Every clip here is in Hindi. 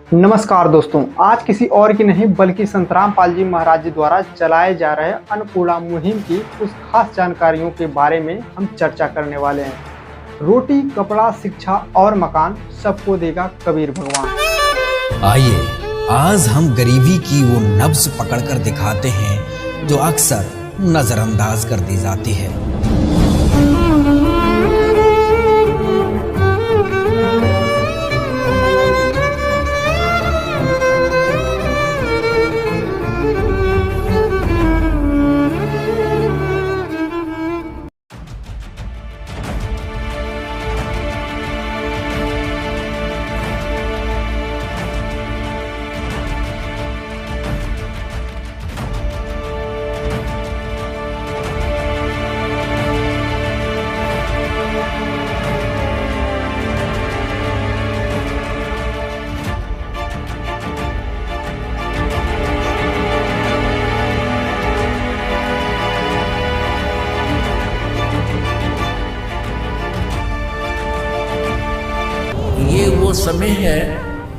नमस्कार दोस्तों, आज किसी और की नहीं बल्कि संत रामपाल जी महाराज जी द्वारा चलाए जा रहे अन्नपूर्णा मुहिम की कुछ खास जानकारियों के बारे में हम चर्चा करने वाले हैं। रोटी, कपड़ा, शिक्षा और मकान सबको देगा कबीर भगवान। आइए आज हम गरीबी की वो नब्ज पकड़कर दिखाते हैं जो अक्सर नजरअंदाज कर दी जाती है। ये वो समय है,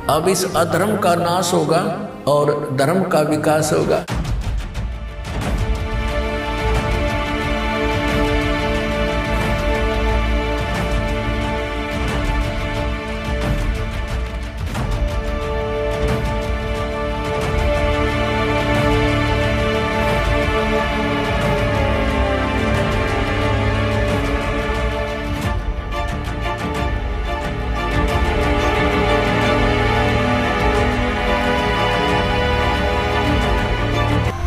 अब इस अधर्म का नाश होगा और धर्म का विकास होगा।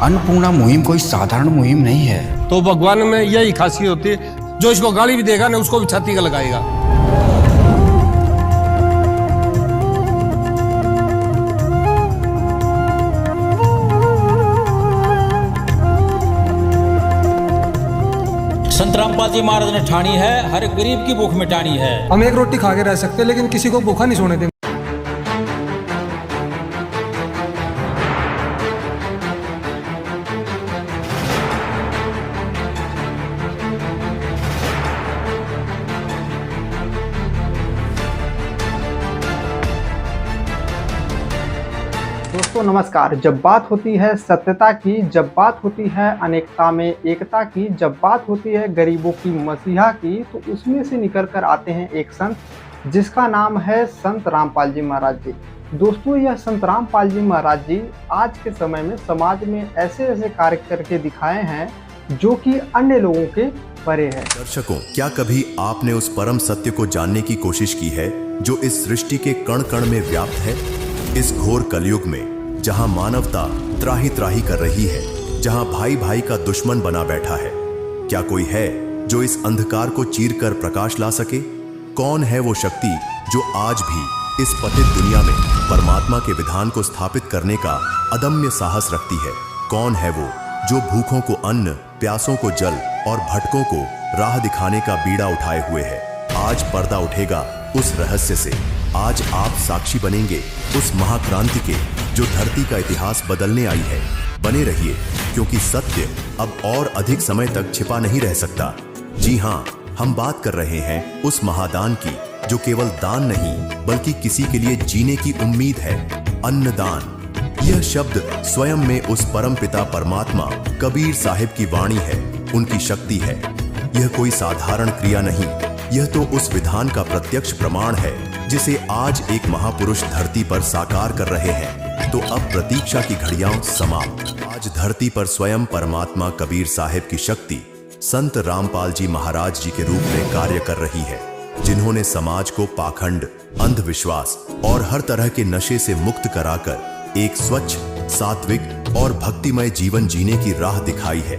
अन्नपूर्णा मुहिम कोई साधारण मुहिम नहीं है। तो भगवान में यही खासियत होती है, जो इसको गाली भी देगा ना उसको भी छाती का लगाएगा। संत रामपाल जी महाराज ने ठानी है, हर गरीब की भूख मिटानी है। हम एक रोटी खा के रह सकते हैं लेकिन किसी को भूखा नहीं सोने देंगे। दोस्तों नमस्कार। जब बात होती है सत्यता की, जब बात होती है अनेकता में एकता की, जब बात होती है गरीबों की मसीहा की, तो उसमें से निकल कर आते हैं एक संत जिसका नाम है संत रामपाल जी महाराज जी। दोस्तों यह संत रामपाल जी महाराज जी आज के समय में समाज में ऐसे ऐसे कार्य करके दिखाए हैं जो कि अन्य लोगों के परे है। दर्शकों, क्या कभी आपने उस परम सत्य को जानने की कोशिश की है जो इस सृष्टि के कण कण में व्याप्त है? इस घोर कलयुग में जहां मानवता त्राही त्राही कर रही है, जहां भाई भाई का दुश्मन बना बैठा है, क्या कोई है जो इस अंधकार को चीरकर प्रकाश ला सके? कौन है वो शक्ति जो आज भी इस पतित दुनिया में परमात्मा के विधान को स्थापित करने का अदम्य साहस रखती है? कौन है वो जो भूखों को अन्न, प्यासों को जल और भटकों को राह दिखाने का बीड़ा उठाए हुए है? आज पर्दा उठेगा उस रहस्य से। आज आप साक्षी बनेंगे उस महाक्रांति के जो धरती का इतिहास बदलने आई है। बने रहिए, क्योंकि सत्य अब और अधिक समय तक छिपा नहीं रह सकता। जी हाँ, हम बात कर रहे हैं उस महादान की जो केवल दान नहीं बल्कि किसी के लिए जीने की उम्मीद है। अन्नदान। यह शब्द स्वयं में उस परम पिता परमात्मा कबीर साहिब की वाणी है, उनकी शक्ति है। यह कोई साधारण क्रिया नहीं, यह तो उस विधान का प्रत्यक्ष प्रमाण है जिसे आज एक महापुरुष धरती पर साकार कर रहे हैं। तो अब प्रतीक्षा की घड़ियां समाप्त। आज धरती पर स्वयं परमात्मा कबीर साहिब की शक्ति संत रामपाल जी महाराज जी के रूप में कार्य कर रही है, जिन्होंने समाज को पाखंड, अंधविश्वास और हर तरह के नशे से मुक्त कराकर एक स्वच्छ, सात्विक और भक्तिमय जीवन जीने की राह दिखाई है।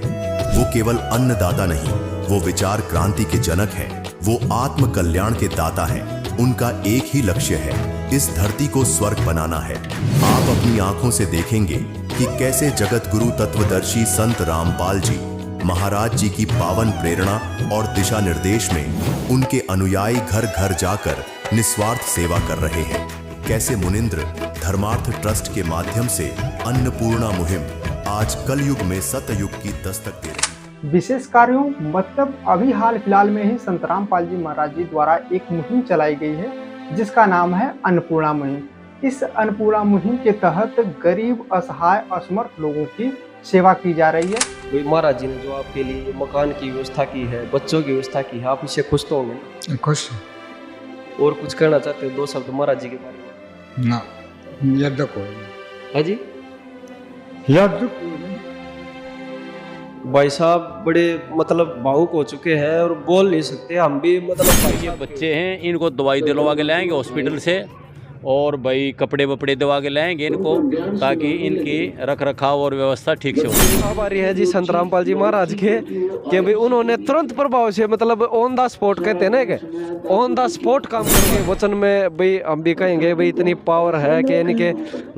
वो केवल अन्नदाता नहीं, वो विचार क्रांति के जनक हैं, वो आत्म कल्याण के दाता हैं। उनका एक ही लक्ष्य है, इस धरती को स्वर्ग बनाना है। आप अपनी आंखों से देखेंगे कि कैसे जगत गुरु तत्वदर्शी संत रामपाल जी महाराज जी की पावन प्रेरणा और दिशा निर्देश में उनके अनुयायी घर घर जाकर निस्वार्थ सेवा कर रहे हैं। कैसे मुनिंद्र धर्मार्थ ट्रस्ट के माध्यम से अन्नपूर्णा मुहिम आज कलयुग में सतयुग की दस्तक दे रही है। विशेष कार्यों मतलब अभी हाल फिलहाल में ही संत रामपाल जी महाराज जी द्वारा एक मुहिम चलाई गई है जिसका नाम है अन्नपूर्णा मुहिम। इस अन्नपूर्णा मुहिम के तहत गरीब, असहाय, असमर्थ लोगों की सेवा की जा रही है। भाई महाराज जी ने जो आपके लिए मकान की व्यवस्था की है, बच्चों की व्यवस्था की है, आप इससे खुश तो होंगे? खुश और कुछ कहना चाहते हो 2 शब्द महाराज जी के बारे में? ना याद कोई है जी। याद भाई साहब बड़े मतलब भावुक हो चुके हैं और बोल नहीं सकते। हम भी मतलब भाई ये बच्चे हैं, इनको दवाई दिलवा के लाएंगे हॉस्पिटल से, और भाई कपड़े वपड़े दिवा के लाएंगे इनको, ताकि इनकी रख रखाव और व्यवस्था ठीक से हो। आभारी है जी संत रामपाल जी महाराज के कि भाई उन्होंने तुरंत प्रभाव से मतलब ऑन द स्पॉट कहते हैं ना कि ऑन द स्पॉट काम करके वचन में भाई हम भी कहेंगे भाई इतनी पावर है कि इनके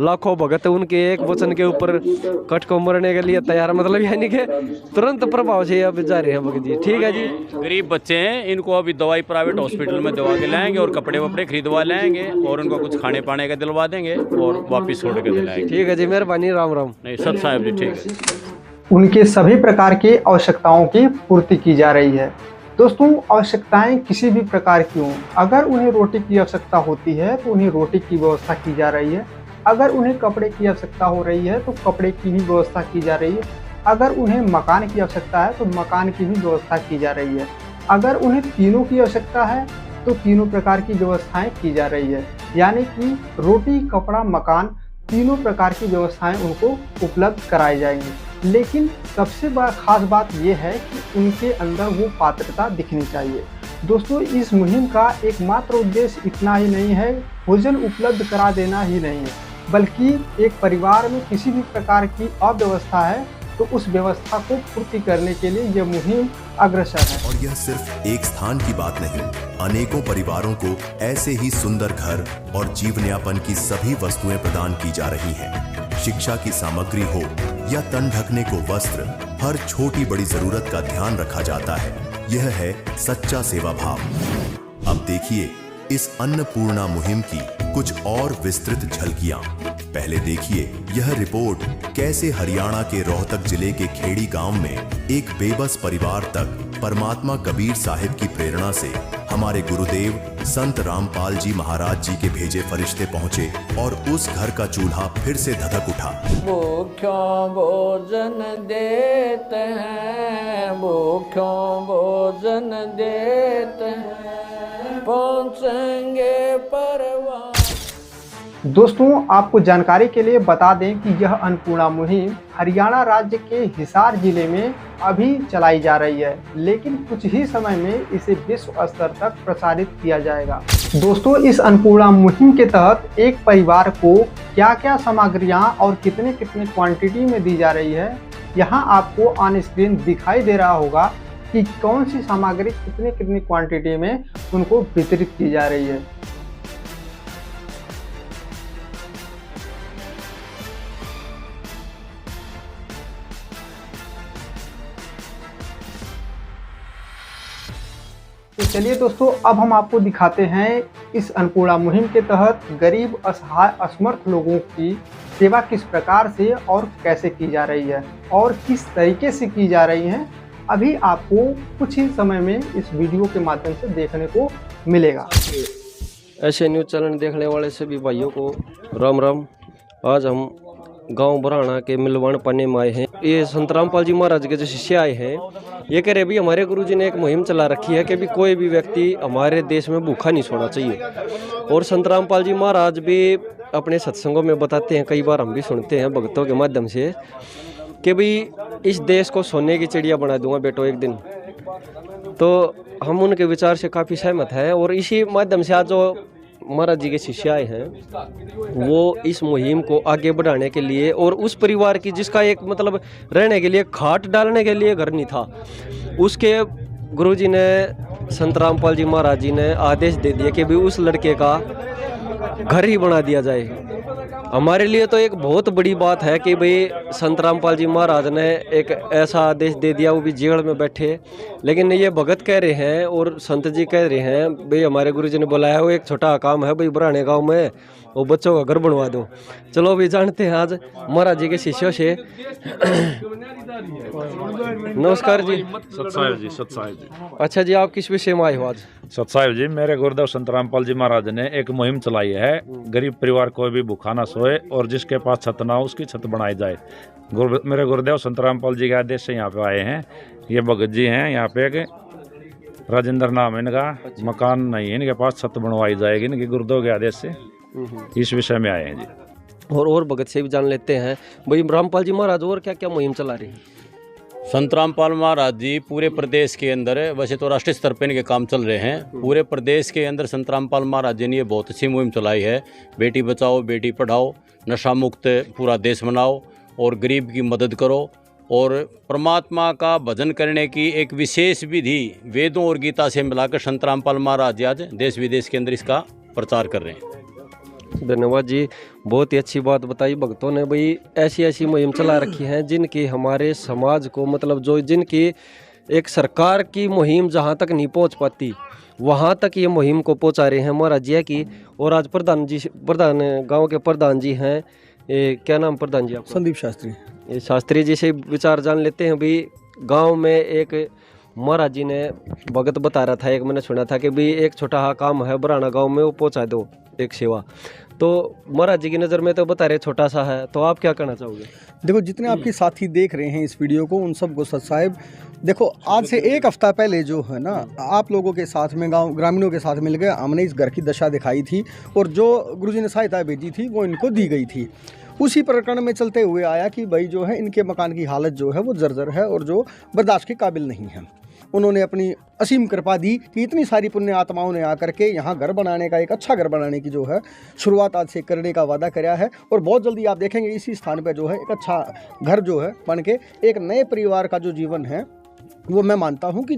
लाखों भगत उनके एक वचन के ऊपर कट को मरने के लिए तैयार, मतलब यानी कि तुरंत प्रभाव से अब जारी है भगत जी। ठीक है जी। गरीब बच्चे हैं, इनको अभी दवाई प्राइवेट हॉस्पिटल में दवा के लाएंगे और कपड़े वपड़े खरीदवा लाएंगे और उनको कुछ खाने पाने का दिलवा देंगे और वापस छोड़ के दिलाएंगे। ठीक है जी, मेहरबानी, राम राम। नहीं सत साहब जी, ठीक है। उनके सभी प्रकार की आवश्यकताओं की पूर्ति की जा रही है। दोस्तों, आवश्यकताएं किसी भी प्रकार की हों, अगर उन्हें रोटी की आवश्यकता होती है तो उन्हें रोटी की व्यवस्था की जा रही है। अगर उन्हें कपड़े की आवश्यकता हो रही है तो कपड़े की भी व्यवस्था की जा रही है। अगर उन्हें मकान की आवश्यकता है तो मकान की भी व्यवस्था की जा रही है। अगर उन्हें तीनों की आवश्यकता है तो तीनों प्रकार की व्यवस्थाएं की जा रही है। यानी कि रोटी, कपड़ा, मकान, तीनों प्रकार की व्यवस्थाएं उनको उपलब्ध कराई जाएंगी। लेकिन सबसे खास बात यह है कि उनके अंदर वो पात्रता दिखनी चाहिए। दोस्तों, इस मुहिम का एकमात्र उद्देश्य इतना ही नहीं है, भोजन उपलब्ध करा देना ही नहीं है, बल्कि एक परिवार में किसी भी प्रकार की अव्यवस्था है तो उस व्यवस्था को पूर्ति करने के लिए यह मुहिम अग्रसर है। और यह सिर्फ एक स्थान की बात नहीं, अनेकों परिवारों को ऐसे ही सुंदर घर और जीवनयापन की सभी वस्तुएं प्रदान की जा रही हैं। शिक्षा की सामग्री हो या तन ढकने को वस्त्र, हर छोटी बड़ी जरूरत का ध्यान रखा जाता है। यह है सच्चा सेवा भाव। अब देखिए इस अन्नपूर्णा मुहिम की कुछ और विस्तृत झलकियां। पहले देखिए यह रिपोर्ट कैसे हरियाणा के रोहतक जिले के खेड़ी गांव में एक बेबस परिवार तक परमात्मा कबीर साहिब की प्रेरणा से हमारे गुरुदेव संत रामपाल जी महाराज जी के भेजे फरिश्ते पहुंचे और उस घर का चूल्हा फिर से धधक उठा। भूख्यों भोजन देते हैं, भूख्यों भोजन देते हैं, पहुंचेंगे परवान। दोस्तों, आपको जानकारी के लिए बता दें कि यह अन्नपूर्णा मुहिम हरियाणा राज्य के हिसार जिले में अभी चलाई जा रही है, लेकिन कुछ ही समय में इसे विश्व स्तर तक प्रसारित किया जाएगा। दोस्तों, इस अन्नपूर्णा मुहिम के तहत एक परिवार को क्या क्या सामग्रियां और कितने कितने क्वांटिटी में दी जा रही है, यहाँ आपको ऑन स्क्रीन दिखाई दे रहा होगा कि कौन सी सामग्री कितने कितनी क्वांटिटी में उनको वितरित की जा रही है। तो चलिए दोस्तों, अब हम आपको दिखाते हैं इस अन्नपूर्णा मुहिम के तहत गरीब, असहाय, असमर्थ लोगों की सेवा किस प्रकार से और कैसे की जा रही है और किस तरीके से की जा रही है। अभी आपको कुछ ही समय में इस वीडियो के माध्यम से देखने को मिलेगा। ऐसे न्यूज़ चैनल देखने वाले सभी भाइयों को राम राम। आज हम गांव बराना के मिलवान पाने में आए हैं। ये संत रामपाल जी महाराज के जो शिष्य आए हैं, ये कह रहे भी हमारे गुरुजी ने एक मुहिम चला रखी है कि भी कोई भी व्यक्ति हमारे देश में भूखा नहीं सोना चाहिए। और संत रामपाल जी महाराज भी अपने सत्संगों में बताते हैं, कई बार हम भी सुनते हैं भक्तों के माध्यम से, कि भाई इस देश को सोने की चिड़िया बना दूंगा बेटो एक दिन। तो हम उनके विचार से काफ़ी सहमत हैं और इसी माध्यम से आज जो महाराज जी के शिष्य आए हैं वो इस मुहिम को आगे बढ़ाने के लिए, और उस परिवार की जिसका एक मतलब रहने के लिए खाट डालने के लिए घर नहीं था, उसके गुरुजी ने संत रामपाल जी महाराज जी ने आदेश दे दिया कि भी उस लड़के का घर ही बना दिया जाए। हमारे लिए तो एक बहुत बड़ी बात है कि भाई संत रामपाल जी महाराज ने एक ऐसा आदेश दे दिया, वो भी जेल में बैठे। लेकिन ये भगत कह रहे हैं और संत जी कह रहे हैं भाई हमारे गुरुजी ने बुलाया, वो एक छोटा काम है भाई बराने गांव में, और बच्चों का घर बनवा दो। चलो अभी जानते हैं आज महाराज जी के शिष्यों से। नमस्कार जी। सतसाहिब जी, सतसाहिब जी। अच्छा जी, आप किस विषय में आए हो आज? सतसाहिब जी, मेरे गुरुदेव संत रामपाल जी महाराज ने एक मुहिम चलाई है, गरीब परिवार कोई भी भूखा ना सोए और जिसके पास छत ना हो उसकी छत बनाई जाए। मेरे गुरुदेव संत रामपाल जी के आदेश से यहाँ पे आए हैं। ये भगत जी हैं, यहाँ पे एक राजेंद्र नाम है इनका, मकान नहीं है इनके पास, छत बनवाई जाएगी इनके गुरुदेव के आदेश से। इस विषय में आए हैं जी। और भगत से भी जान लेते हैं भाई रामपाल जी महाराज और क्या क्या मुहिम चला रही है? संत रामपाल महाराज जी पूरे प्रदेश के अंदर, वैसे तो राष्ट्रीय स्तर पर इनके काम चल रहे हैं, पूरे प्रदेश के अंदर संत रामपाल महाराज जी ने ये बहुत अच्छी मुहिम चलाई है। बेटी बचाओ बेटी पढ़ाओ, नशा मुक्त पूरा देश बनाओ और गरीब की मदद करो। और परमात्मा का भजन करने की एक विशेष विधि वेदों और गीता से मिलाकर संत रामपाल महाराज जी आज देश विदेश के अंदर इसका प्रचार कर रहे हैं। धन्यवाद जी, बहुत ही अच्छी बात बताई भक्तों ने। भाई ऐसी ऐसी मुहिम चला रखी हैं जिनकी हमारे समाज को, मतलब जो जिनकी एक सरकार की मुहिम जहां तक नहीं पहुंच पाती वहां तक ये मुहिम को पहुंचा रहे हैं महाराज जी की। और आज प्रधान गांव के प्रधान जी हैं, क्या नाम प्रधान जी आपका? संदीप शास्त्री। ये शास्त्री जी से विचार जान लेते हैं। भाई गांव में एक महाराज जी ने भगत बता रहा था, एक मैंने सुना था कि भाई एक छोटा सा काम है बराना गांव में, वो पहुंचा दो एक सेवा। तो महाराज जी की नज़र में तो बता रहे छोटा सा है, तो आप क्या कहना चाहोगे? देखो, जितने आपके साथी देख रहे हैं इस वीडियो को उन सबको सत साहिब, देखो आज से एक हफ्ता पहले जो है ना, आप लोगों के साथ में गांव ग्रामीणों के साथ मिलकर हमने इस घर की दशा दिखाई थी और जो गुरुजी ने सहायता भेजी थी वो इनको दी गई थी। उसी प्रकरण में चलते हुए आया कि भाई जो है इनके मकान की हालत जो है वो जर्जर है और जो बर्दाश्त के काबिल नहीं है। उन्होंने अपनी असीम कृपा दी कि इतनी सारी पुण्य आत्माओं ने आकर के यहाँ घर बनाने का, एक अच्छा घर बनाने की जो है शुरुआत आज से करने का वादा कराया है। और बहुत जल्दी आप देखेंगे इसी स्थान पर जो है एक अच्छा घर जो है बन के एक नए परिवार का जो जीवन है वो मैं मानता हूँ कि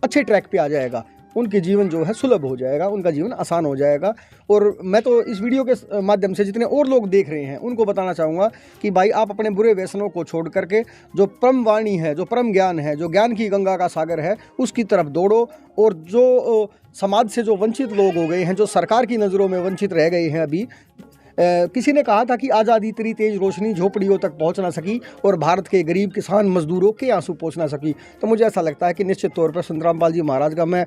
अच्छे ट्रैक पे आ जाएगा। उनके जीवन जो है सुलभ हो जाएगा, उनका जीवन आसान हो जाएगा। और मैं तो इस वीडियो के माध्यम से जितने और लोग देख रहे हैं उनको बताना चाहूँगा कि भाई आप अपने बुरे व्यसनों को छोड़ करके जो परम वाणी है, जो परम ज्ञान है, जो ज्ञान की गंगा का सागर है, उसकी तरफ दौड़ो। और जो समाज से जो वंचित लोग हो गए हैं, जो सरकार की नज़रों में वंचित रह गए हैं, अभी किसी ने कहा था कि आज़ादी तेरी तेज रोशनी झोपड़ियों तक पहुंच ना सकी और भारत के गरीब किसान मजदूरों के आंसू पहुंच ना सकी। तो मुझे ऐसा लगता है कि निश्चित तौर पर संत रामपाल जी महाराज का, मैं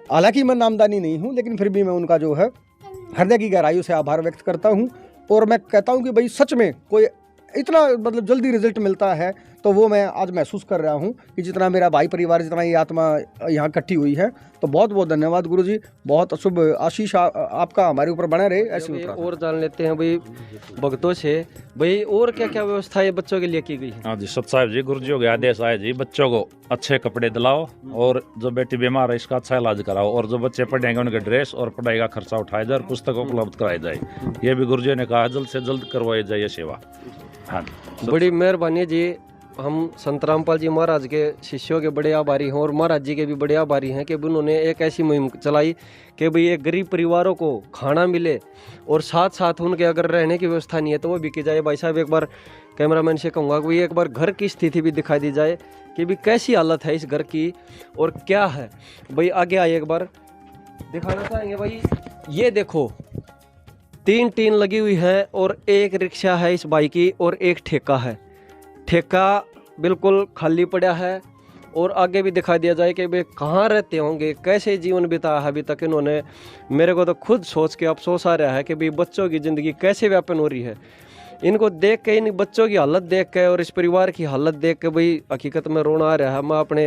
हालांकि मैं नामदानी नहीं हूं, लेकिन फिर भी मैं उनका जो है हृदय की गहराइयों से आभार व्यक्त करता हूं। और मैं कहता हूं कि भाई सच में कोई इतना मतलब जल्दी रिजल्ट मिलता है तो वो मैं आज महसूस कर रहा हूं कि जितना मेरा भाई परिवार, जितना ये आत्मा यहाँ इकट्ठी हुई है। तो बहुत बहुत धन्यवाद गुरुजी, बहुत शुभ आशीष आपका हमारे ऊपर बना रहे। ऐसे और जान लेते हैं भाई भक्तों से, भाई और क्या क्या व्यवस्था है बच्चों के लिए की गई है? हाँ जी, सत साहिब जी, गुरुजियों के आदेश आए जी, बच्चों को अच्छे कपड़े दिलाओ और जो बेटी बीमार है इसका अच्छा इलाज कराओ और जो बच्चे पढ़ेंगे उनके ड्रेस और पढ़ाई का खर्चा उठाया जाए और पुस्तक उपलब्ध कराई जाए। ये भी गुरुजियों ने कहा जल्द से जल्द करवाई जाए ये सेवा। हाँ, बड़ी मेहरबानी जी। हम संत रामपाल जी महाराज के शिष्यों के बड़े आभारी हैं और महाराज जी के भी बड़े आभारी हैं कि उन्होंने एक ऐसी मुहिम चलाई कि भाई ये गरीब परिवारों को खाना मिले और साथ साथ उनके अगर रहने की व्यवस्था नहीं है तो वो भी की जाए। भाई साहब एक बार कैमरामैन से कहूँगा कि एक बार घर की स्थिति भी दिखाई दी जाए कि भी कैसी हालत है इस घर की और क्या है। भाई आगे आइए, एक बार दिखाना चाहेंगे। भाई ये देखो, 3 टीन लगी हुई है और एक रिक्शा है इस बाइक की और एक ठेका है। ठेका बिल्कुल खाली पड़ा है और आगे भी दिखा दिया जाए कि वे कहाँ रहते होंगे, कैसे जीवन बिताया है अभी तक इन्होंने। मेरे को तो खुद सोच के अफसोस आ रहा है कि भाई बच्चों की ज़िंदगी कैसे व्यापन हो रही है। इनको देख के, इन बच्चों की हालत देख के और इस परिवार की हालत देख के भाई हकीकत में रोना आ रहा है। मैं अपने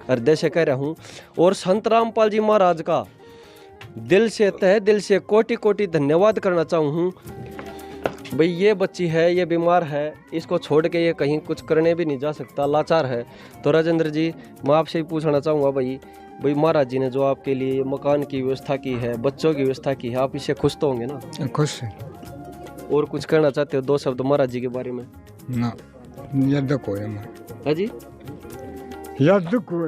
हृदय से कह रहा हूँ और संत रामपाल जी महाराज का दिल से, तहे दिल से कोटि कोटि धन्यवाद करना चाहूँ। भाई ये बच्ची है, ये बीमार है, इसको छोड़ के ये कहीं कुछ करने भी नहीं जा सकता, लाचार है। तो राजेंद्र जी, मैं आपसे ही पूछना चाहूँगा भाई महाराज जी ने जो आपके लिए मकान की व्यवस्था की है, बच्चों की व्यवस्था की है, आप इससे खुश तो होंगे ना? खुश है। और कुछ कहना चाहते हो 2 शब्द महाराज जी के बारे में? ना याद को है जी, याद को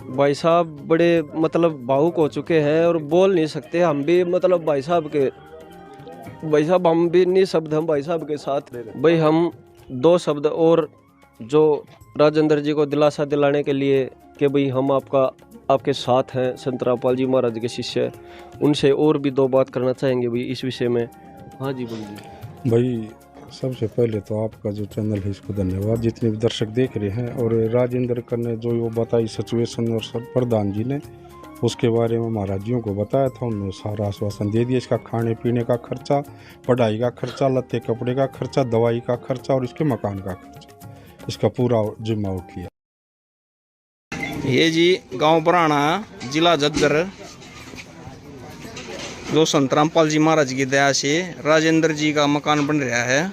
भाई साहब बड़े मतलब भावुक हो चुके हैं और बोल नहीं सकते हम भी, मतलब भाई साहब हम भी निःशब्द हम भाई साहब के साथ। भाई हम 2 शब्द और जो राजेंद्र जी को दिलासा दिलाने के लिए कि भाई हम आपका आपके साथ हैं संत रामपाल जी महाराज के शिष्य, उनसे और भी दो बात करना चाहेंगे भाई इस विषय में। हाँ जी बोलिए। भाई सबसे पहले तो आपका जो चैनल है इसको धन्यवाद, जितने भी दर्शक देख रहे हैं। और राजेंद्र कर ने जो वो बताई सिचुएशन और सब प्रधान जी ने उसके बारे में महाराज जियों को बताया था, उन्होंने सारा आश्वासन दे दिया। इसका खाने पीने का खर्चा, पढ़ाई का खर्चा, लत्ते कपड़े का खर्चा, दवाई का खर्चा और इसके मकान का खर्चा, इसका पूरा जिम्मा उठ लिया। ये जी गांव बराना जिला झज्जर, जो संत रामपाल जी महाराज की दया से राजेंद्र जी का मकान बन रहा है,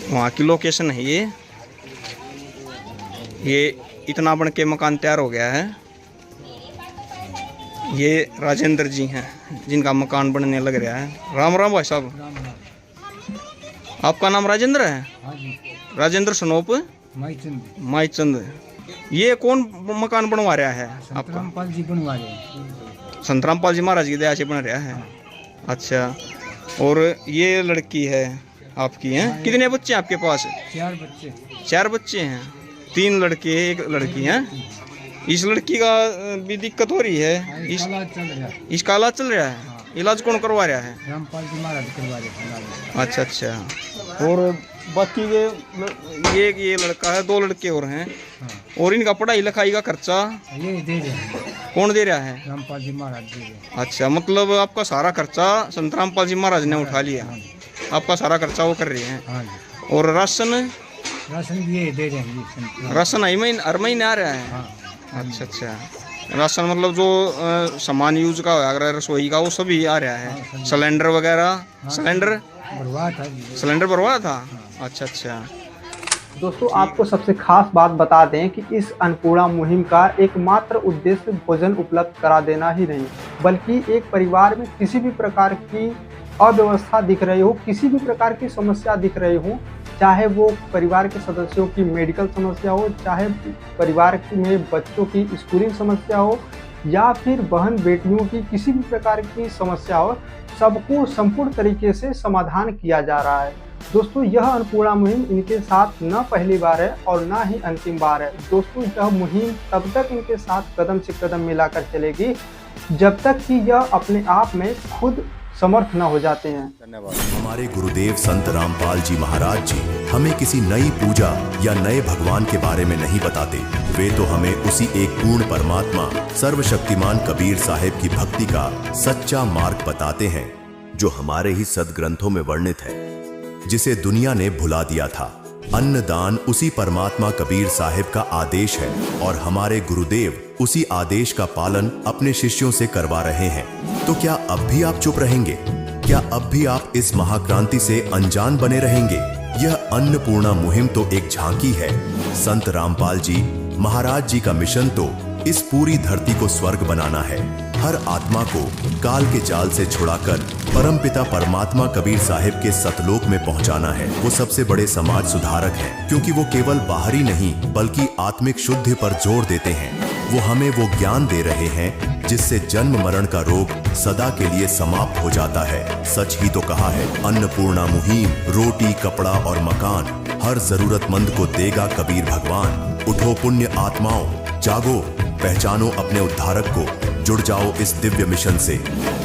वहाँ की लोकेशन है ये इतना बन के मकान तैयार हो गया है। ये राजेंद्र जी हैं जिनका मकान बनने लग रहा है। राम राम भाई साहब, आपका नाम राजेंद्र है? राजेंद्र सनोप माईचंद। ये कौन मकान बनवा रहा है आपका? संतरामपाल जी बनवा रहे हैं। संतरामपाल जी महाराज की दया से बन रहा है। अच्छा, और ये लड़की है आपकी हैं? कितने बच्चे हैं आपके पास? 4 बच्चे। 4 बच्चे हैं, 3 लड़के 1 लड़की हैं। इस लड़की का भी दिक्कत हो रही है? इसका इलाज चल रहा है। इलाज कौन करवा रहा है? रामपाल जी महाराज करवा रहे हैं। अच्छा अच्छा। और बाकी ये लड़का है, 2 लड़के और हैं। और इनका पढ़ाई लिखाई का खर्चा ये दे रहे हैं। कौन दे रहा है? रामपाल जी महाराज दे रहे हैं। अच्छा, मतलब आपका सारा खर्चा संत रामपाल जी महाराज ने उठा लिया, आपका सारा खर्चा वो कर रहे हैं। और राशन भी ये दे रहे हैं। राशन हर महीने आ रहा है? अच्छा अच्छा। राशन मतलब जो सामान यूज का होगा रसोई का वो सभी आ रहा है? सिलेंडर वगैरह? सिलेंडर भरवाया था। अच्छा अच्छा। दोस्तों आपको सबसे खास बात बता दें कि इस अन्नपूर्णा मुहिम का एकमात्र उद्देश्य भोजन उपलब्ध करा देना ही नहीं, बल्कि एक परिवार में किसी भी प्रकार की अव्यवस्था दिख रही हो, किसी भी प्रकार की समस्या दिख रही हो, चाहे वो परिवार के सदस्यों की मेडिकल समस्या हो, चाहे परिवार में बच्चों की स्कूलिंग समस्या हो, या फिर बहन बेटियों की किसी भी प्रकार की समस्या हो, सबको संपूर्ण तरीके से समाधान किया जा रहा है। दोस्तों यह अन्नपूर्णा मुहिम इनके साथ न पहली बार है और न ही अंतिम बार है। दोस्तों यह मुहिम तब तक इनके साथ कदम से कदम मिलाकर चलेगी जब तक कि यह अपने आप में खुद समर्थ न हो जाते हैं। धन्यवाद। हमारे गुरुदेव संत रामपाल जी महाराज जी हमें किसी नई पूजा या नए भगवान के बारे में नहीं बताते। वे तो हमें उसी एक पूर्ण परमात्मा सर्वशक्तिमान कबीर साहिब की भक्ति का सच्चा मार्ग बताते हैं, जो हमारे ही सदग्रंथों में वर्णित है, जिसे दुनिया ने भुला दिया था। अन्नदान उसी परमात्मा कबीर साहिब का आदेश है और हमारे गुरुदेव उसी आदेश का पालन अपने शिष्यों से करवा रहे हैं। तो क्या अब भी आप चुप रहेंगे? क्या अब भी आप इस महाक्रांति से अनजान बने रहेंगे? यह अन्नपूर्णा मुहिम तो एक झांकी है। संत रामपाल जी महाराज जी का मिशन तो इस पूरी धरती को स्वर्ग बनाना है। हर आत्मा को काल के जाल से छुड़ाकर परमपिता परमात्मा कबीर साहिब के सतलोक में पहुंचाना है। वो सबसे बड़े समाज सुधारक हैं, क्योंकि वो केवल बाहरी नहीं बल्कि आत्मिक शुद्धि पर जोर देते हैं। वो हमें वो ज्ञान दे रहे हैं जिससे जन्म मरण का रोग सदा के लिए समाप्त हो जाता है। सच ही तो कहा है, अन्नपूर्णा मुहिम, रोटी कपड़ा और मकान हर जरूरतमंद को देगा कबीर भगवान। उठो पुण्य आत्माओं, जागो, पहचानो अपने उद्धारक को, जुड़ जाओ इस दिव्य मिशन से।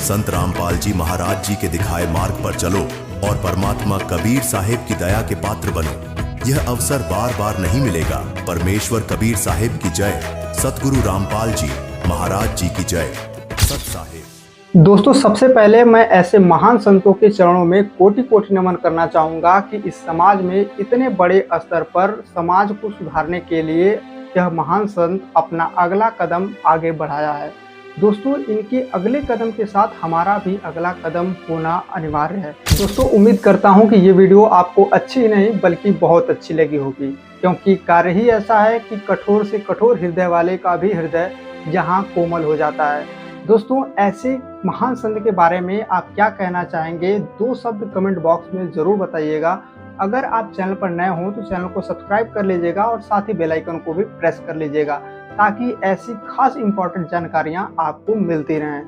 संत रामपाल जी महाराज जी के दिखाए मार्ग पर चलो और परमात्मा कबीर साहिब की दया के पात्र बनो। यह अवसर बार बार नहीं मिलेगा। परमेश्वर कबीर साहिब की जय, सतगुरु रामपाल जी महाराज जी की जय। सत साहिब। दोस्तों सबसे पहले मैं ऐसे महान संतों के चरणों में कोटि कोटि नमन करना चाहूँगा कि इस समाज में इतने बड़े स्तर पर समाज को सुधारने के लिए यह महान संत अपना अगला कदम आगे बढ़ाया है। दोस्तों इनके अगले कदम के साथ हमारा भी अगला कदम होना अनिवार्य है। दोस्तों उम्मीद करता हूं कि ये वीडियो आपको अच्छी नहीं बल्कि बहुत अच्छी लगी होगी, क्योंकि कार्य ही ऐसा है कि कठोर से कठोर हृदय वाले का भी हृदय यहाँ कोमल हो जाता है। दोस्तों ऐसे महान संत के बारे में आप क्या कहना चाहेंगे? 2 शब्द कमेंट बॉक्स में ज़रूर बताइएगा। अगर आप चैनल पर नए हो तो चैनल को सब्सक्राइब कर लीजिएगा और साथ ही बेल आइकन को भी प्रेस कर लीजिएगा, ताकि ऐसी खास इंपॉर्टेंट जानकारियाँ आपको मिलती रहें।